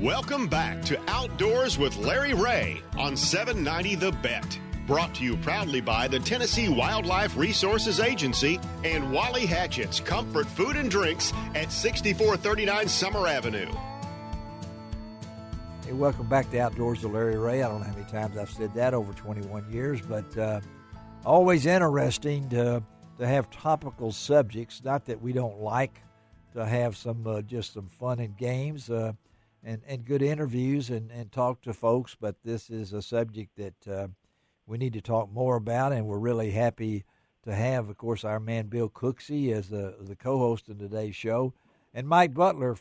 Welcome back to Outdoors with Larry Ray on 790 The Bet. Brought to you proudly by the Tennessee Wildlife Resources Agency and Wally Hatchett's Comfort Food and Drinks at 6439 Summer Avenue. Hey, welcome back to Outdoors with Larry Ray. I don't know how many times I've said that over 21 years, but always interesting to have topical subjects. Not that we don't like to have some just some fun and games and good interviews and talk to folks, but this is a subject that we need to talk more about, and we're really happy to have, of course, our man Bill Cooksey as the co-host of today's show, and Mike Butler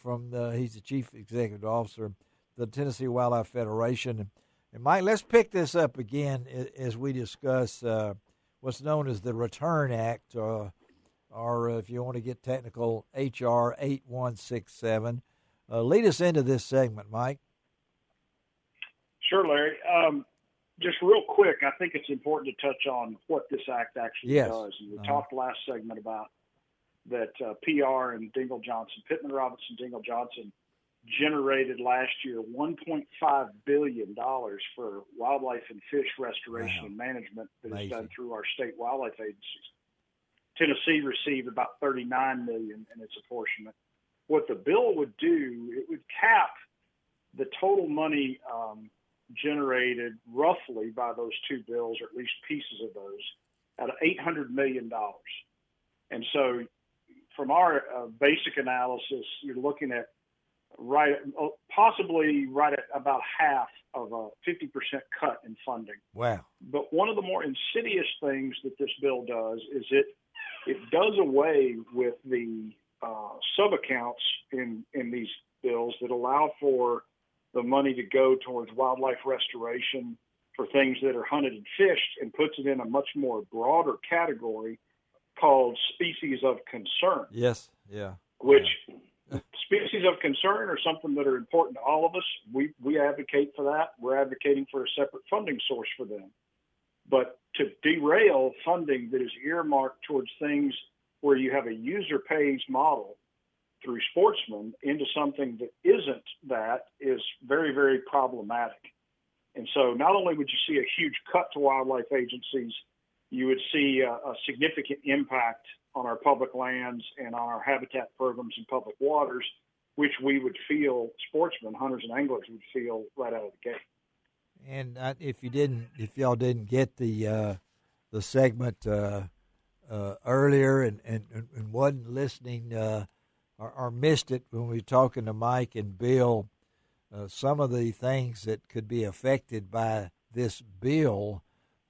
he's the Chief Executive Officer of the Tennessee Wildlife Federation. And Mike, let's pick this up again as we discuss what's known as the Return Act, or if you want to get technical, H.R. 8167. Lead us into this segment, Mike. Sure, Larry. Just real quick, I think it's important to touch on what this act actually does. And we talked last segment about that PR and Pittman Robertson Dingle Johnson generated last year $1.5 billion for wildlife and fish restoration and management that is done through our state wildlife agencies. Tennessee received about $39 million in its apportionment. What the bill would do, it would cap the total money generated roughly by those two bills, or at least pieces of those, at $800 million. And so from our basic analysis, you're looking at possibly right at about half of a 50% cut in funding. Wow. But one of the more insidious things that this bill does is it does away with the sub-accounts in these bills that allow for the money to go towards wildlife restoration for things that are hunted and fished, and puts it in a much more broader category called species of concern. Yes, yeah. Which species of concern are something that are important to all of us. We advocate for that. We're advocating for a separate funding source for them. But to derail funding that is earmarked towards things where you have a user pays model through sportsmen into something that isn't that is very, very problematic. And so not only would you see a huge cut to wildlife agencies, you would see a significant impact on our public lands and on our habitat programs and public waters, which we would feel, sportsmen, hunters, and anglers would feel right out of the gate. And if y'all didn't get the segment earlier and wasn't listening or missed it when we were talking to Mike and Bill, some of the things that could be affected by this bill,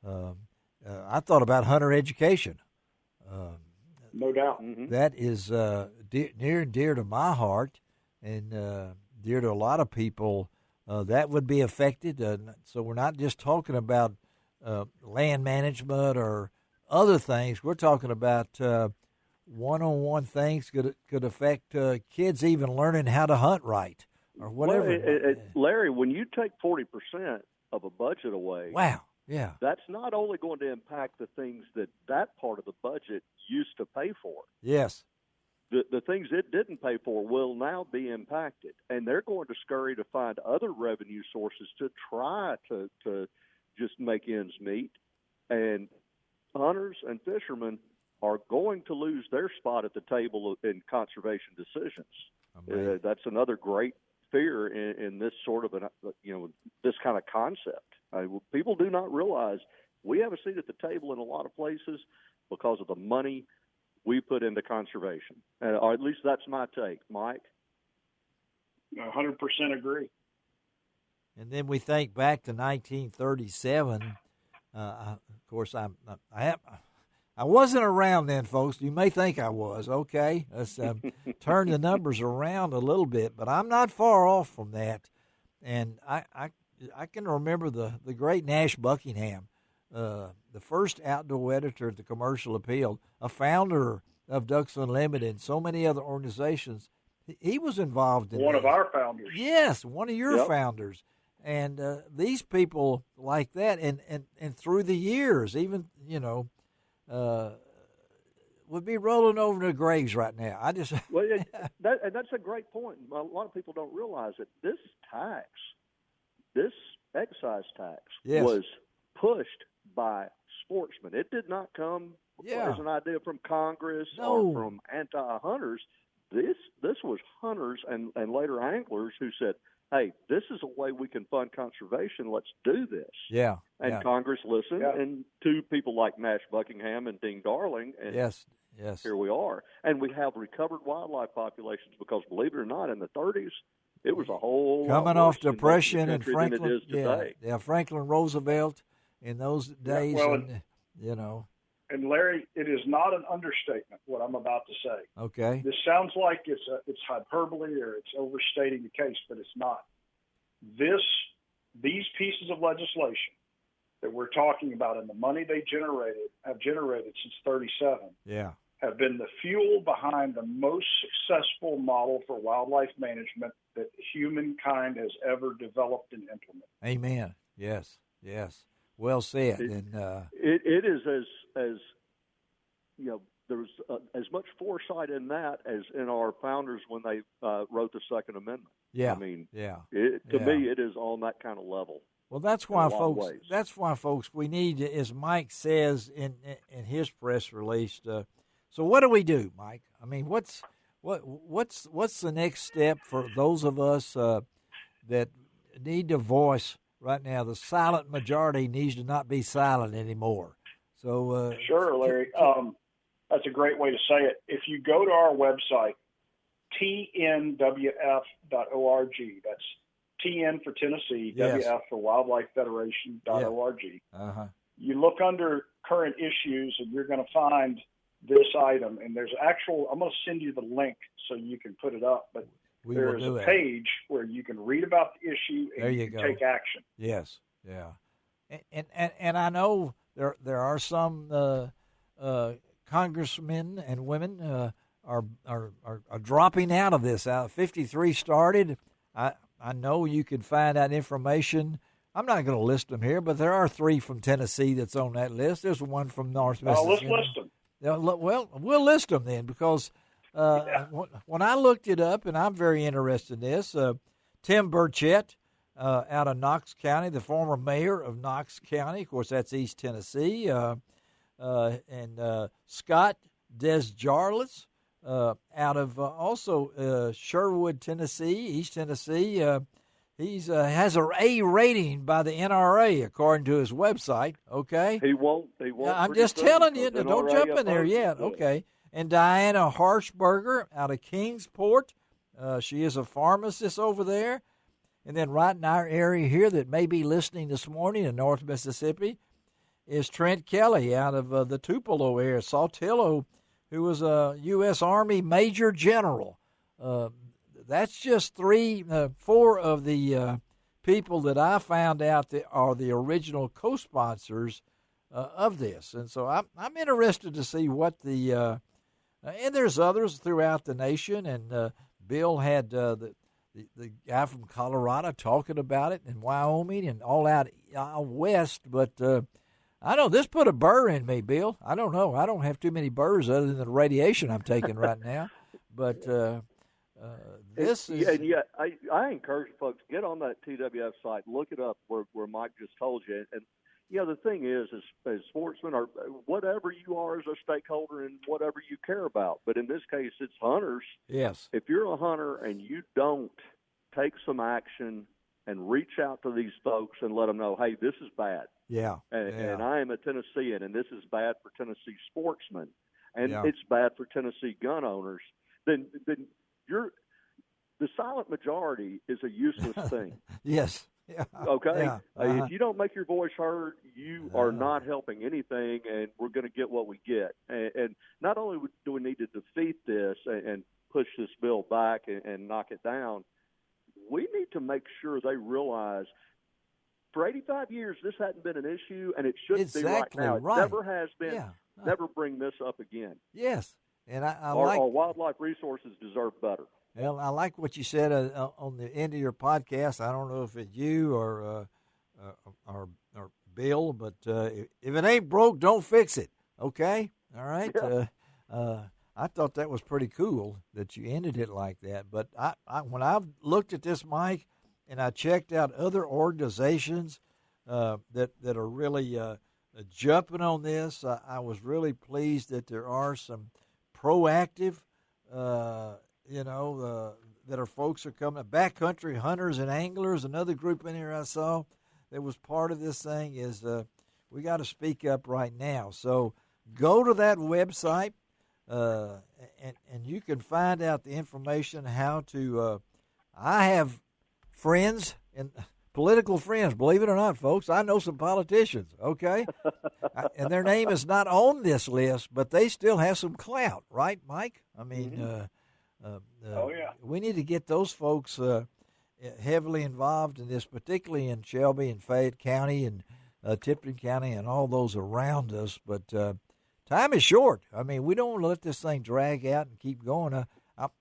I thought about hunter education. No doubt. That is near and dear to my heart, and dear to a lot of people. That would be affected. So we're not just talking about land management or other things. We're talking about one-on-one things could affect kids even learning how to hunt right or whatever. Well, Larry, when you take 40% of a budget away, wow, yeah, that's not only going to impact the things that part of the budget used to pay for. Yes. The things it didn't pay for will now be impacted, and they're going to scurry to find other revenue sources to try to just make ends meet. And hunters and fishermen are going to lose their spot at the table in conservation decisions. That's another great fear in this sort of this kind of concept. People do not realize we have a seat at the table in a lot of places because of the money we put into conservation, or at least that's my take. Mike? 100% agree. And then we think back to 1937. Of course, I wasn't around then, folks. You may think I was. Okay, let's turn the numbers around a little bit, but I'm not far off from that. And I can remember the great Nash Buckingham, the first outdoor editor at the Commercial Appeal, a founder of Ducks Unlimited and so many other organizations. He was involved in one of our founders. Yes, one of your founders. And these people like that, and through the years, even, would be rolling over their graves right now. Well, that's a great point. A lot of people don't realize that this excise tax, was pushed by sportsmen. It did not come as an idea from Congress or from anti-hunters. This was hunters and later anglers who said, hey, this is a way we can fund conservation. Let's do this. Yeah. And Congress listened, and to people like Nash Buckingham and Ding Darling. And yes. Here we are. And we have recovered wildlife populations because, believe it or not, in the 30s, it was a whole coming lot off Depression and Franklin. Than it is today. Franklin Roosevelt in those days. And Larry, it is not an understatement what I'm about to say. Okay. This sounds like it's hyperbole or it's overstating the case, but it's not. These pieces of legislation that we're talking about and the money they have generated since 37 have been the fuel behind the most successful model for wildlife management that humankind has ever developed and implemented. Amen. Yes. Well said. It is as there's as much foresight in that as in our founders when they wrote the Second Amendment. Yeah. I mean, to me, it is on that kind of level. Well, that's why, folks. That's why, folks. We need, as Mike says in his press release. So, what do we do, Mike? I mean, what's the next step for those of us that need to voice right now? The silent majority needs to not be silent anymore. So, sure, Larry. That's a great way to say it. If you go to our website, tnwf.org. That's TN for Tennessee, WF for Wildlife Federation.org. You look under current issues and you're going to find this item. And there's I'm going to send you the link so you can put it up. But there's a page where you can read about the issue and you can take action. Yes, yeah. And I know there are some congressmen and women are dropping out of this. 53 started. I know you can find out information. I'm not going to list them here, but there are 3 from Tennessee that's on that list. There's one from North Mississippi. Let's list them. Well, we'll list them then because when I looked it up, and I'm very interested in this, Tim Butler-pt out of Knox County, the former mayor of Knox County. Of course, that's East Tennessee. And Scott Desjarlais out of also Sherwood, Tennessee, East Tennessee. He's has an A rating by the NRA according to his website. Okay, he won't. I'm just telling you. Don't jump in there yet. Okay. And Diana Harshberger out of Kingsport. She is a pharmacist over there. And then right in our area here that may be listening this morning in North Mississippi is Trent Kelly out of the Tupelo area, Saltillo, who was a U.S. Army Major General. That's just 4 of the people that I found out that are the original co-sponsors of this. And so I'm interested to see what and there's others throughout the nation. And Bill had the guy from Colorado talking about it, and Wyoming, and all out west. But I know this put a burr in me, Bill. I don't know. I don't have too many burrs other than the radiation I'm taking right now. But this is... Yeah, I encourage folks, get on that TWF site, look it up where Mike just told you. And the thing is, as sportsmen or whatever you are as a stakeholder in whatever you care about, but in this case, it's hunters. Yes. If you're a hunter and you don't take some action and reach out to these folks and let them know, hey, this is bad. Yeah. And I am a Tennessean, and this is bad for Tennessee sportsmen, and it's bad for Tennessee gun owners, then the silent majority is a useless thing. Yes. Yeah. Okay? Yeah. If you don't make your voice heard, you are not helping anything, and we're going to get what we get. And not only do we need to defeat this and push this bill back and knock it down, we need to make sure they realize for 85 years this hadn't been an issue, and it shouldn't be right now. It never has been. Yeah. Never bring this up again. Yes. And our wildlife resources deserve better. Well, I like what you said on the end of your podcast. I don't know if it's you or Bill, but if it ain't broke, don't fix it. Okay? All right? Yeah. I thought that was pretty cool that you ended it like that. But when I looked at this, Mike, and I checked out other organizations that are really jumping on this, I was really pleased that there are some proactive, that are folks are coming. Backcountry Hunters and Anglers, another group in here I saw that was part of this thing, is we got to speak up right now. So go to that website, and you can find out the information how to. I have friends and political friends, believe it or not, folks. I know some politicians, okay? And their name is not on this list, but they still have some clout, right, Mike? I mean, we need to get those folks heavily involved in this, particularly in Shelby and Fayette County and Tipton County and all those around us. But time is short. I mean, we don't want to let this thing drag out and keep going.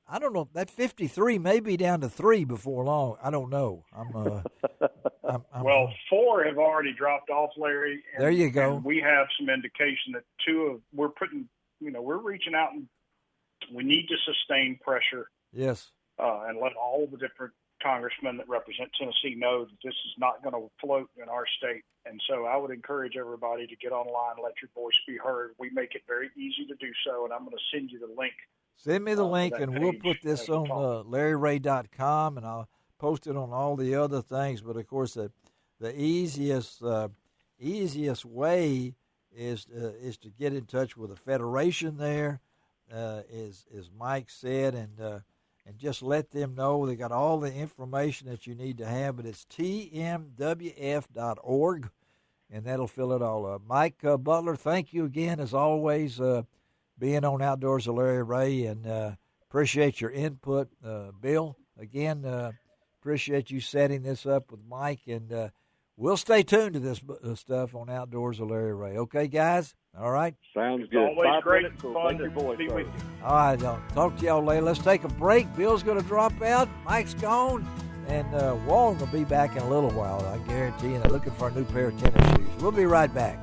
I don't know. That 53 may be down to 3 before long. I don't know. Well, 4 have already dropped off, Larry. And, there you go. And we have some indication that we're reaching out, and we need to sustain pressure. Yes. And let all the different congressmen that represent Tennessee know that this is not going to float in our state. And so I would encourage everybody to get online, let your voice be heard. We make it very easy to do so, and I'm going to send you the link. Send me the link, and we'll put this on LarryRay.com, and I'll post it on all the other things. But, of course, the easiest way is to get in touch with the Federation there, as Mike said, and just let them know. They got all the information that you need to have, but it's tmwf.org, and that'll fill it all up. Mike Butler, thank you again, as always, being on Outdoors with Larry Ray, and appreciate your input. Bill, again, appreciate you setting this up with Mike, and we'll stay tuned to this stuff on Outdoors with Larry Ray. Okay, guys? All right? Sounds it's good. Always great and fun to be with you. All right, I'll talk to y'all later. Let's take a break. Bill's going to drop out. Mike's gone. And Wallen will be back in a little while, I guarantee you. They're looking for a new pair of tennis shoes. We'll be right back.